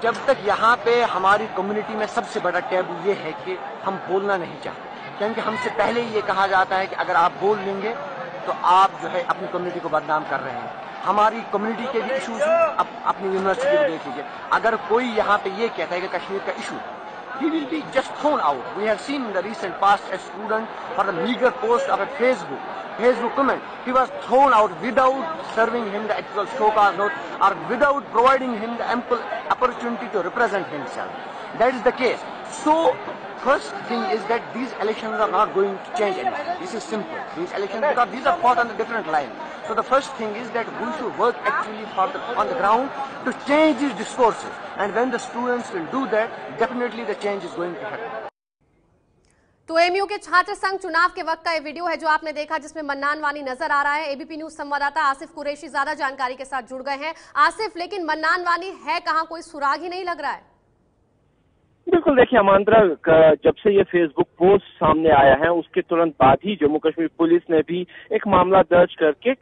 जब तक यहाँ पे हमारी कम्युनिटी में सबसे बड़ा टैबू ये है कि हम बोलना नहीं चाहते, क्योंकि हमसे पहले ही ये कहा जाता है कि अगर आप बोल लेंगे तो आप जो है अपनी कम्युनिटी को बदनाम कर रहे हैं। हमारी कम्युनिटी के भी इशूज अपनी यूनिवर्सिटी को देख लीजिए, अगर कोई यहाँ पे ये कहता है कि कश्मीर का issue, he will be just thrown out. We have seen in the recent past a student for a meager post of a Facebook comment. He was thrown out without serving him the actual showcase note or without providing him the ample opportunity to represent himself. That is the case. So, first thing is that these elections are not going to change anything. This is simple. These elections, because these are fought on a different line. So the first thing is that we should work actually on the ground to change these discourses. And when the students will do that, definitely the change is going to happen. तो MU के छात्र संघ चुनाव के वक्त का ये video है जो आपने देखा, जिसमें मन्नान वानी नजर आ रहा है। एबीपी न्यूज संवाददाता आसिफ कुरैशी ज्यादा जानकारी के साथ जुड़ गए हैं। आसिफ, लेकिन मन्नान वानी है कहां, कोई सुराग ही नहीं लग रहा है। बिल्कुल, देखिए अमांद्रा, जब से ये फेसबुक पोस्ट सामने आया है उसके तुरंत बाद ही जम्मू कश्मीर पुलिस ने भी एक मामला दर्ज करके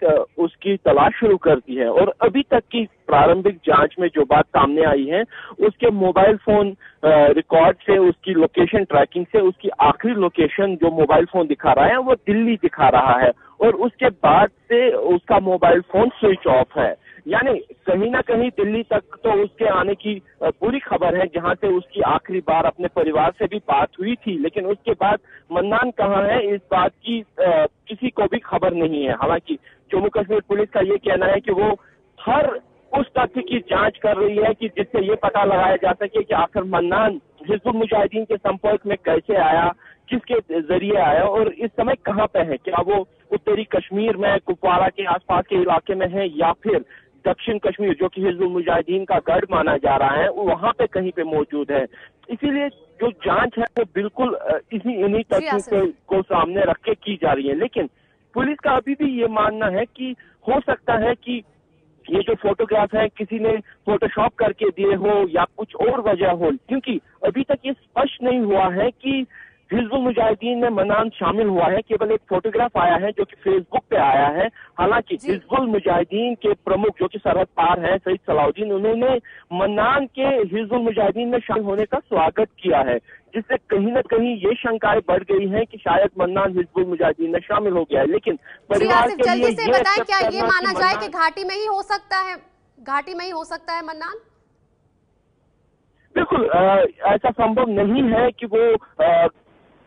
उसकी तलाश शुरू कर दी है। और अभी तक की प्रारंभिक जांच में जो बात सामने आई है, उसके मोबाइल फोन रिकॉर्ड से, उसकी लोकेशन ट्रैकिंग से, उसकी आखिरी लोकेशन जो मोबाइल फोन दिखा रहा है वो दिल्ली दिखा रहा है, और उसके बाद से उसका मोबाइल फोन स्विच ऑफ है। यानी कहीं ना कहीं दिल्ली तक तो उसके आने की पूरी खबर है, जहां से उसकी आखिरी बार अपने परिवार से भी बात हुई थी। लेकिन उसके बाद मन्नान कहाँ है, इस बात की किसी को भी खबर नहीं है। हालांकि जम्मू कश्मीर पुलिस का ये कहना है कि वो हर उस तथ्य की जांच कर रही है कि जिससे ये पता लगाया जा सके कि आखिर मन्नान हिजबुल मुजाहिदीन के संपर्क में कैसे आया, किसके जरिए आया और इस समय कहाँ पे है। क्या वो उत्तरी कश्मीर में कुपवाड़ा के आसपास के इलाके में है, या फिर दक्षिण कश्मीर जो कि हिजबुल मुजाहिदीन का गढ़ माना जा रहा है वहां पे कहीं पे मौजूद है। इसीलिए जो जांच है वो बिल्कुल इन्हीं तथ्यों को सामने रख के की जा रही है। लेकिन पुलिस का अभी भी ये मानना है कि हो सकता है कि ये जो फोटोग्राफ है किसी ने फोटोशॉप करके दिए हो या कुछ और वजह हो, क्योंकि अभी तक ये स्पष्ट नहीं हुआ है कि हिजबुल मुजाहिदीन में मन्नान शामिल हुआ है। केवल एक फोटोग्राफ आया है जो कि फेसबुक पे आया है। हालांकि हिजबुल मुजाहिदीन के प्रमुख जो कि सरहद पार हैं, सईद सलाउद्दीन, उन्होंने मन्नान के हिजबुल मुजाहिदीन में शामिल होने का स्वागत किया है, जिससे कहीं न कहीं ये शंकाएं बढ़ गई हैं कि शायद मन्नान हिजबुल मुजाहिदीन में शामिल हो गया है। लेकिन परिवार के लिए जल्दी से बताएं, क्या ये माना जाए कि घाटी में ही हो सकता है, घाटी में ही हो सकता है मन्नान? बिल्कुल ऐसा संभव नहीं है कि वो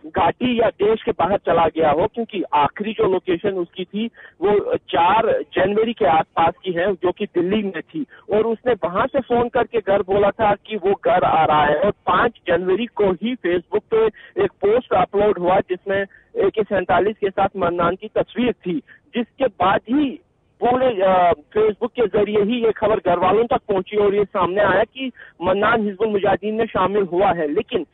घाटी या देश के बाहर चला गया हो, क्योंकि आखिरी जो लोकेशन उसकी थी वो 4 जनवरी के आसपास की है जो कि दिल्ली में थी, और उसने वहां से फोन करके घर बोला था कि वो घर आ रहा है। और 5 जनवरी को ही फेसबुक पे एक पोस्ट अपलोड हुआ जिसमें AK-47 के साथ मन्नान की तस्वीर थी, जिसके बाद ही पूरे फेसबुक के जरिए ही ये खबर घर वालों तक पहुंची और ये सामने आया कि मन्नान हिजबुल मुजाहिदीन में शामिल हुआ है। लेकिन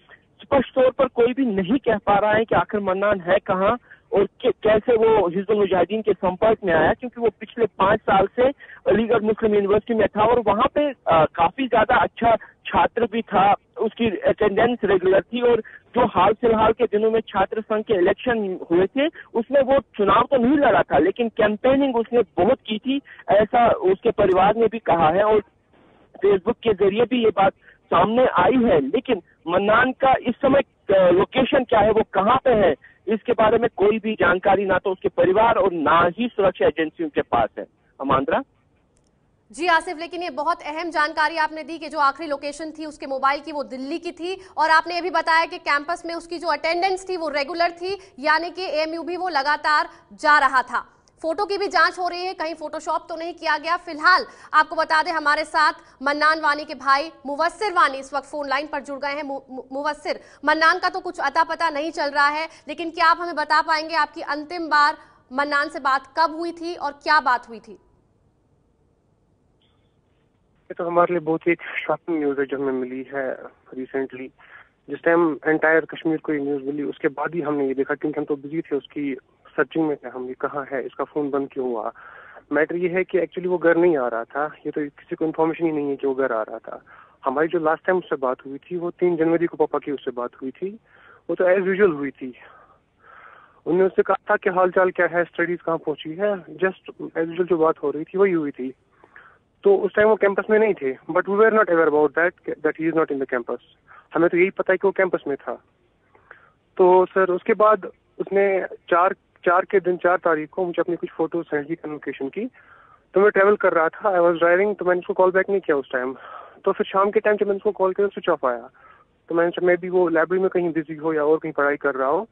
स्पष्ट तौर पर कोई भी नहीं कह पा रहा है कि आखिर मन्नान है कहाँ और कैसे वो हिजबुल मुजाहिदीन के संपर्क में आया, क्योंकि वो पिछले 5 साल से अलीगढ़ मुस्लिम यूनिवर्सिटी में था और वहाँ पे काफी ज्यादा अच्छा छात्र भी था, उसकी अटेंडेंस रेगुलर थी। और जो हाल फिलहाल के दिनों में छात्र संघ के इलेक्शन हुए थे उसमें वो चुनाव तो नहीं लड़ा था, लेकिन कैंपेनिंग उसने बहुत की थी, ऐसा उसके परिवार ने भी कहा है और फेसबुक के जरिए भी ये बात सामने आई है। लेकिन मन्नान का इस समय लोकेशन क्या है, वो कहाँ पे है, इसके बारे में कोई भी जानकारी ना तो उसके परिवार और ना ही सुरक्षा एजेंसियों के पास है। अमांद्रा जी आसिफ, लेकिन ये बहुत अहम जानकारी आपने दी कि जो आखिरी लोकेशन थी उसके मोबाइल की वो दिल्ली की थी, और आपने ये भी बताया कि कैंपस में उसकी जो अटेंडेंस थी वो रेगुलर थी, यानी कि एएमयू भी वो लगातार जा रहा था। फोटो की भी जांच हो रही है, कहीं फोटोशॉप तो नहीं किया गया। फिलहाल आपको बता दें हमारे साथ मन्नान वानी के भाई मुवस्सिर वानी इस वक्त फोन लाइन पर जुड़ गए हैं। मुवस्सिर, मन्नान का तो कुछ अता पता नहीं चल रहा है, लेकिन क्या आप हमें बता पाएंगे आपकी अंतिम बार मन्नान से बात कब हुई थी और क्या बात हुई थी? ये तो हमारे लिए बहुत ही शॉकिंग न्यूज है जो हमें मिली है रिसेंटली। जिस टाइम एंटायर कश्मीर को ये न्यूज मिली उसके बाद ही हमने ये देखा, क्योंकि हम तो बिजी थे उसकी सर्चिंग में थे, हम ये कहाँ है, इसका फोन बंद क्यों हुआ। मैटर ये है कि एक्चुअली वो घर नहीं आ रहा था, ये तो किसी को इन्फॉर्मेशन ही नहीं है कि वो घर आ रहा था। हमारी जो लास्ट टाइम उससे बात हुई थी वो 3 जनवरी को पापा की उससे बात हुई थी, वो तो एज यूजुअल हुई थी। उन्होंने उससे कहा था कि हाल चाल क्या है, स्टडीज कहाँ पहुंची है, जस्ट एज यूजुअल जो बात हो रही थी वही हुई थी। तो उस टाइम वो कैंपस में नहीं थे, but we were not aware about that he is not in the campus. हमें तो यही पता है कि वो कैंपस में था। तो सर उसके बाद उसने 4 तारीख को मुझे अपनी कुछ फोटो सेंड की कन्वोकेशन की। तो मैं ट्रैवल कर रहा था, आई वॉज ड्राइविंग, तो मैंने उसको कॉल बैक नहीं किया उस टाइम। तो फिर शाम के टाइम जब मैंने उसको कॉल किया स्विच ऑफ आया। तो मैंने सोचा मे बी वो लाइब्रेरी में कहीं बिजी हो या और कहीं पढ़ाई कर रहा हो।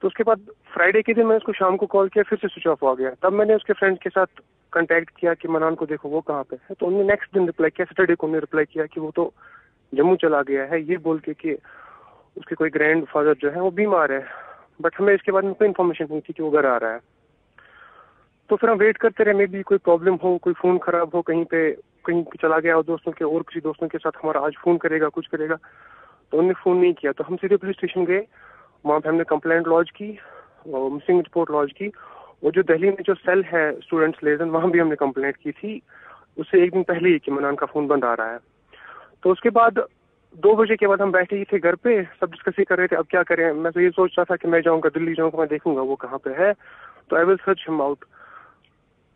तो उसके बाद फ्राइडे के दिन मैंने उसको शाम को कॉल किया, फिर से स्विच ऑफ हो गया। तब मैंने उसके फ्रेंड के साथ कांटेक्ट किया कि मनान को देखो वो कहाँ पे है। तो उन्होंने नेक्स्ट दिन रिप्लाई किया, सैटरडे को उन्होंने रिप्लाई किया कि वो तो जम्मू चला गया है, ये बोल के कि उसके कोई ग्रैंड फादर जो है वो बीमार है। बट हमें इसके बारे में कोई इन्फॉर्मेशन नहीं थी कि वो घर आ रहा है। तो फिर हम वेट करते रहे, मे बी कोई प्रॉब्लम हो, कोई फोन खराब हो, कहीं चला गया हो दोस्तों के, और किसी दोस्तों के साथ हमारा आज फोन करेगा, कुछ करेगा। तो उन्होंने फोन नहीं किया। तो हम सीधे पुलिस स्टेशन गए, वहाँ पे हमने कंप्लेंट लॉन्च की, मिसिंग रिपोर्ट लॉन्च की। और जो दिल्ली में जो सेल है स्टूडेंट्स लेजन, वहाँ भी हमने कंप्लेंट की थी उससे एक दिन पहले ही कि मनान का फोन बंद आ रहा है। तो उसके बाद 2 बजे के बाद हम बैठे ही थे घर पे, सब डिस्कस ही कर रहे थे अब क्या करें। मैं तो ये सोच रहा था कि मैं जाऊंगा दिल्ली, जाऊंगा, मैं देखूंगा वो कहाँ पे है, तो I will search him out.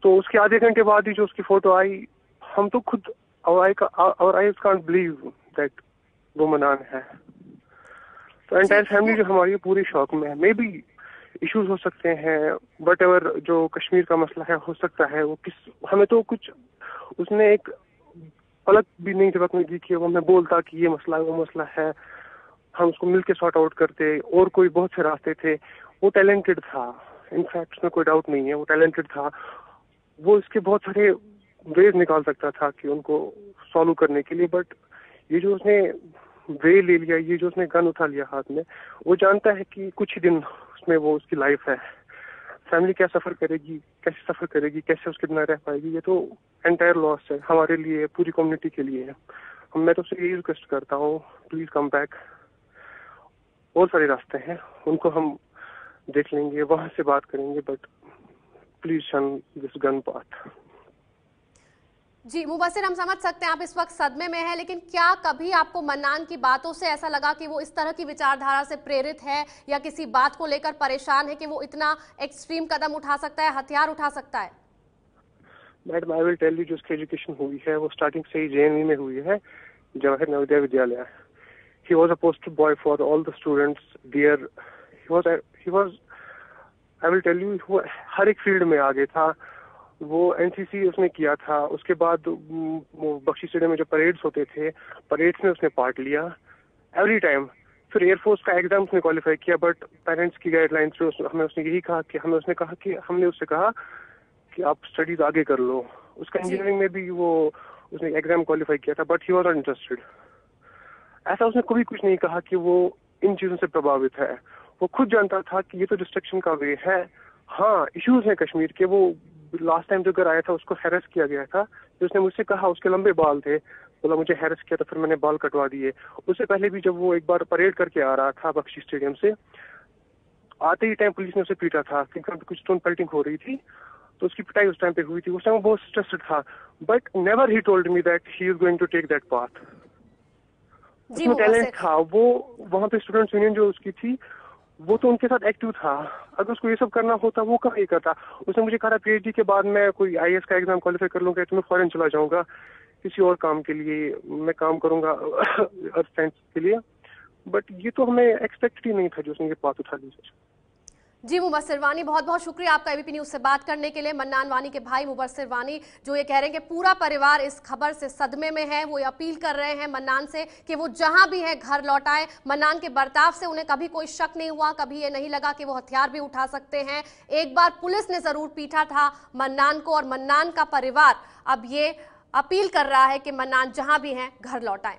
तो उसके आधे घंटे बाद ही जो उसकी फोटो आई, हम तो खुद और आई कांट बिलीव दैट वो मनान है। तो एंटायर फैमिली जो हमारी पूरी शौक में है। मे बी इश्यूज हो सकते हैं, बट एवर जो कश्मीर का मसला है, हो सकता है वो हमें तो कुछ उसने एक पलक भी नहीं जरूरत नहीं दी कि वो हमें बोलता कि ये मसला है, वो मसला है, हम उसको मिलके सॉर्ट आउट करते। और कोई बहुत से रास्ते थे। वो टैलेंटेड था, इनफैक्ट उसमें कोई डाउट नहीं है, वो टैलेंटेड था। वो इसके बहुत सारे वेज निकाल सकता था कि उनको सॉल्व करने के लिए। बट ये जो उसने वे ले लिया, ये जो उसने गन उठा लिया हाथ में, वो जानता है कि कुछ ही दिन उसमें वो उसकी लाइफ है। फैमिली क्या सफर करेगी, कैसे सफर करेगी, कैसे उसके बिना रह पाएगी, ये तो एंटायर लॉस है हमारे लिए, पूरी कम्युनिटी के लिए है। मैं तो उससे यही रिक्वेस्ट करता हूँ, प्लीज कम बैक। और सारे रास्ते हैं, उनको हम देख लेंगे, वहां से बात करेंगे, बट प्लीज शन दिस गन पाथ। जी मुबस्सिर, हम समझ सकते हैं आप इस वक्त सदमे में हैं, लेकिन क्या कभी आपको मन्नान की बातों से ऐसा लगा कि वो इस तरह की विचारधारा से प्रेरित है या किसी बात को लेकर परेशान है कि वो इतना एक्सट्रीम कदम उठा सकता है, हथियार उठा सकता है? Madam I will tell you, जो उसकी एजुकेशन हुई है वो स्टार्टिंग से ही JNV में हुई है, Jawahar Navodaya Vidyalaya. He was a poster boy for all the students there. He was I will tell you, हर एक फील्ड में आगे था। वो NCC उसने किया था। उसके बाद बख्शी स्टेडियम में जो परेड्स होते थे, परेड्स में उसने पार्ट लिया एवरी टाइम। फिर एयरफोर्स का एग्जाम उसने क्वालिफाई किया, बट पेरेंट्स की गाइडलाइंस पे हमने उसने कहा कि आप स्टडीज आगे कर लो। उसका इंजीनियरिंग में भी उसने एग्जाम क्वालिफाई किया था, but he was not interested. ऐसा उसने कभी कुछ नहीं कहा कि वो इन चीजों से प्रभावित है। वो खुद जानता था कि ये तो डिस्ट्रक्शन का वे है। हाँ, इश्यूज हैं कश्मीर के। वो लास्ट टाइम जो घर आया था उसको हैरेस किया गया था। तो उसने मुझसे कहा, उसके लंबे बाल थे, बोला मुझे हैरेस किया, तो फिर मैंने बाल कटवा दिए। उससे पहले भी जब वो एक बार परेड करके आ रहा था बख्शी स्टेडियम से, आते ही टाइम पुलिस ने उसे पीटा था क्योंकि कुछ स्टोन पेल्टिंग हो रही थी। तो उसकी पिटाई उस टाइम पे हुई थी। उस टाइम बहुत स्ट्रेस्ड था, but never he told me that he is going to take that path. उसमें टैलेंट था। वो वहाँ पे स्टूडेंट्स यूनियन जो उसकी थी, वो तो उनके साथ एक्टिव था। अगर उसको ये सब करना होता वो कहाँ ये करता। उसने मुझे कहा PhD के बाद मैं कोई IAS का एग्जाम क्वालिफाई कर लूंगा तो मैं फॉरेन चला जाऊंगा किसी और काम के लिए, मैं काम करूंगा अर्थ साइंस के लिए। बट ये तो हमें एक्सपेक्ट ही नहीं था जो उसने ये बात उठा ली। जी मुबस्सिर वानी, बहुत बहुत शुक्रिया आपका ABP न्यूज से बात करने के लिए। मन्नान वानी के भाई मुबस्सिर वानी जो ये कह रहे हैं कि पूरा परिवार इस खबर से सदमे में है। वो ये अपील कर रहे हैं मन्नान से कि वो जहां भी है घर लौटाए। मन्नान के बर्ताव से उन्हें कभी कोई शक नहीं हुआ, कभी ये नहीं लगा कि वो हथियार भी उठा सकते हैं। एक बार पुलिस ने जरूर पीटा था मन्नान को, और मन्नान का परिवार अब ये अपील कर रहा है कि मन्नान जहां भी हैं घर लौटाएं।